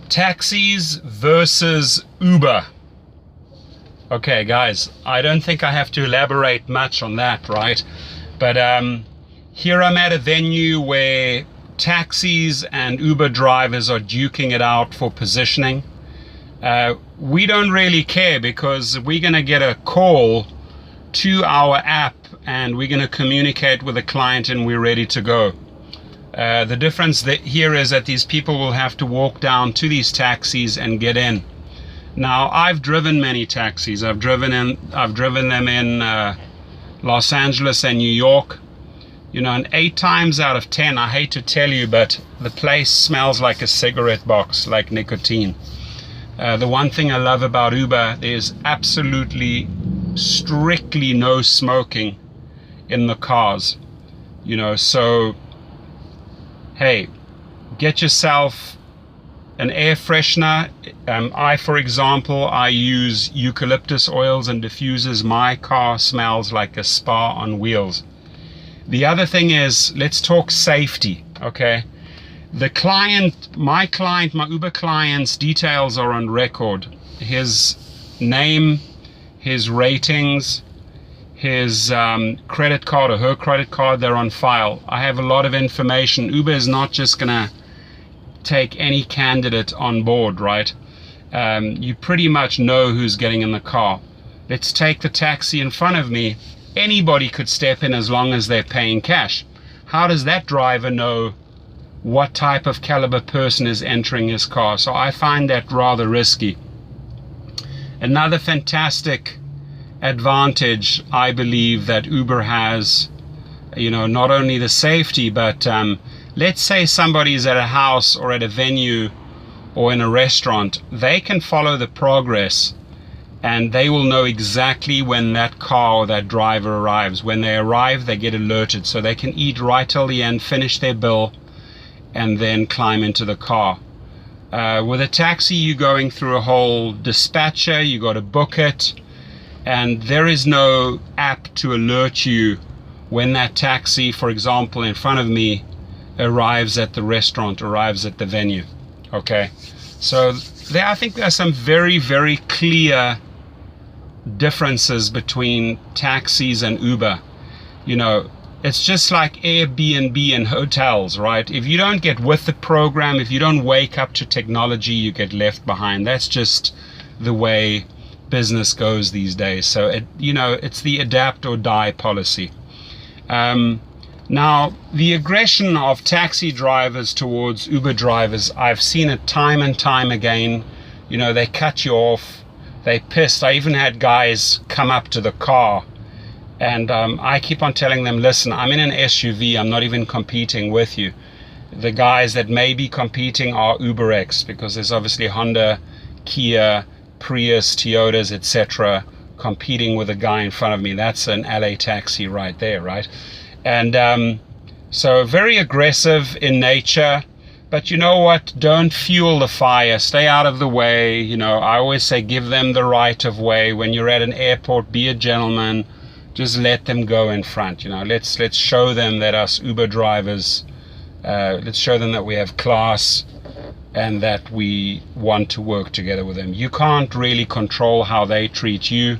Taxis versus Uber. Okay, guys, I don't think I have to elaborate much on that, right? But here I'm at a venue where taxis and Uber drivers are duking it out for positioning. We don't really care because we're going to get a call to our app and we're going to communicate with the client and we're ready to go. The difference here is that these people will have to walk down to these taxis and get in. Now, I've driven many taxis. I've driven them in Los Angeles and New York. You know, and 8 times out of 10, I hate to tell you, but the place smells like a cigarette box, like nicotine. The one thing I love about Uber, there's absolutely, strictly no smoking in the cars. You know, so hey, get yourself an air freshener. For example, I use eucalyptus oils and diffusers. My car smells like a spa on wheels. The other thing is, let's talk safety, okay? My Uber client's details are on record. His name, his ratings, his credit card or her credit card, they're on file. I have a lot of information. Uber is not just gonna take any candidate on board, right? You pretty much know who's getting in the car. Let's take the taxi in front of me. Anybody could step in as long as they're paying cash. How does that driver know what type of caliber person is entering his car? So I find that rather risky. Another fantastic advantage I believe that Uber has, you know, not only the safety, but let's say somebody's at a house or at a venue or in a restaurant, they can follow the progress and they will know exactly when that car or that driver arrives. When they arrive, they get alerted, so they can eat right till the end, finish their bill, and then climb into the car. With a taxi, you're going through a whole dispatcher, you got to book it, and there is no app to alert you when that taxi, for example, in front of me, arrives at the restaurant, arrives at the venue. Okay, so I think there are some very, very clear differences between taxis and Uber. You know, it's just like Airbnb and hotels, right? If you don't get with the program, if you don't wake up to technology, you get left behind. That's just the way business goes these days. So it's the adapt or die policy. Now, the aggression of taxi drivers towards Uber drivers, I've seen it time and time again. You know, they cut you off, they pissed. I even had guys come up to the car and I keep on telling them, listen, I'm in an SUV, I'm not even competing with you. The guys that may be competing are UberX, because there's obviously Honda, Kia, Prius, Toyotas, etc. competing with a guy in front of me. That's an LA taxi right there, right? And so very aggressive in nature, but you know what? Don't fuel the fire. Stay out of the way. You know, I always say give them the right of way. When you're at an airport, be a gentleman. Just let them go in front. You know, let's show them that us Uber drivers, let's show them that we have class and that we want to work together with them. You can't really control how they treat you,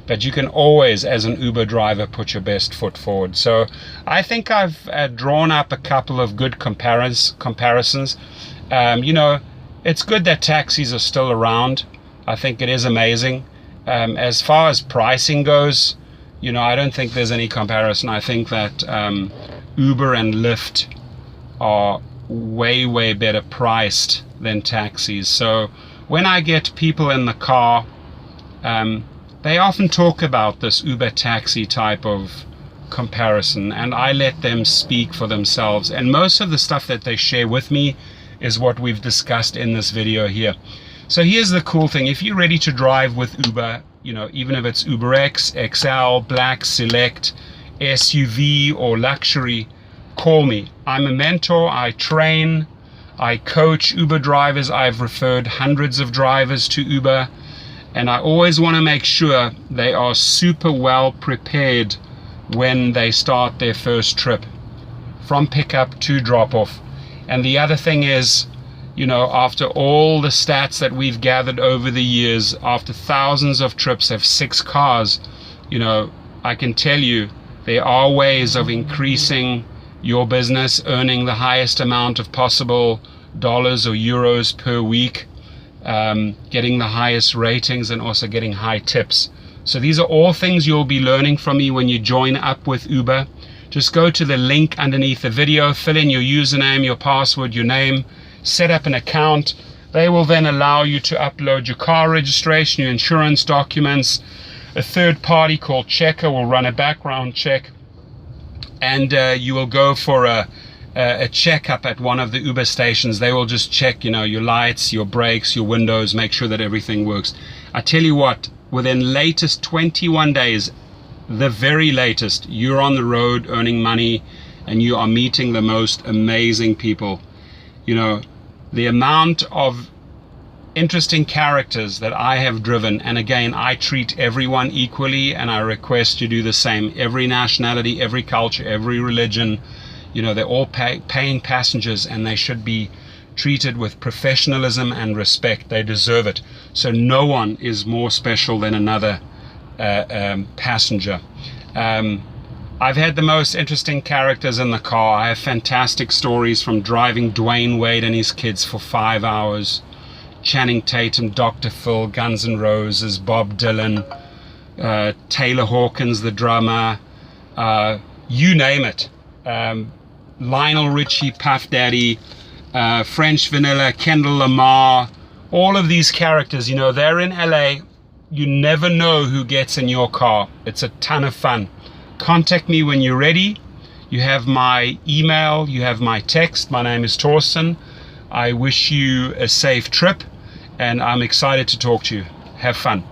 but you can always, as an Uber driver, put your best foot forward. So I think I've drawn up a couple of good comparisons. You know, it's good that taxis are still around. I think it is amazing. As far as pricing goes, you know, I don't think there's any comparison. I think that Uber and Lyft are way, way better priced than taxis. So when I get people in the car, they often talk about this Uber taxi type of comparison, and I let them speak for themselves. And most of the stuff that they share with me is what we've discussed in this video here. So here's the cool thing. If you're ready to drive with Uber, you know, even if it's UberX, XL, Black, Select, SUV, or Luxury, call me. I'm a mentor. I train, I coach Uber drivers. I've referred hundreds of drivers to Uber, and I always want to make sure they are super well prepared when they start their first trip, from pickup to drop off. And the other thing is, You know, after all the stats that we've gathered over the years, after thousands of trips, have 6 cars, you know, I can tell you there are ways of increasing your business, earning the highest amount of possible dollars or euros per week, getting the highest ratings, and also getting high tips. So these are all things you'll be learning from me when you join up with Uber. Just go to the link underneath the video, fill in your username, your password, your name, set up an account. They will then allow you to upload your car registration, your insurance documents. A third party called Checker will run a background check, and you will go for a checkup at one of the Uber stations. They will just check, you know, your lights, your brakes, your windows, make sure that everything works. I tell you what, within latest 21 days, the very latest, you're on the road earning money, and you are meeting the most amazing people. You know, the amount of interesting characters that I have driven, and again, I treat everyone equally, and I request you do the same. Every nationality, every culture, every religion, you know, they're all paying passengers, and they should be treated with professionalism and respect. They deserve it. So no one is more special than another passenger. I've had the most interesting characters in the car. I have fantastic stories, from driving Dwayne Wade and his kids for 5 hours, Channing Tatum, Dr. Phil, Guns N' Roses, Bob Dylan, Taylor Hawkins, the drummer, you name it. Lionel Richie, Puff Daddy, French Vanilla, Kendall Lamar, all of these characters, you know, they're in LA. You never know who gets in your car. It's a ton of fun. Contact me when you're ready. You have my email, you have my text. My name is Torsten. I wish you a safe trip, and I'm excited to talk to you. Have fun.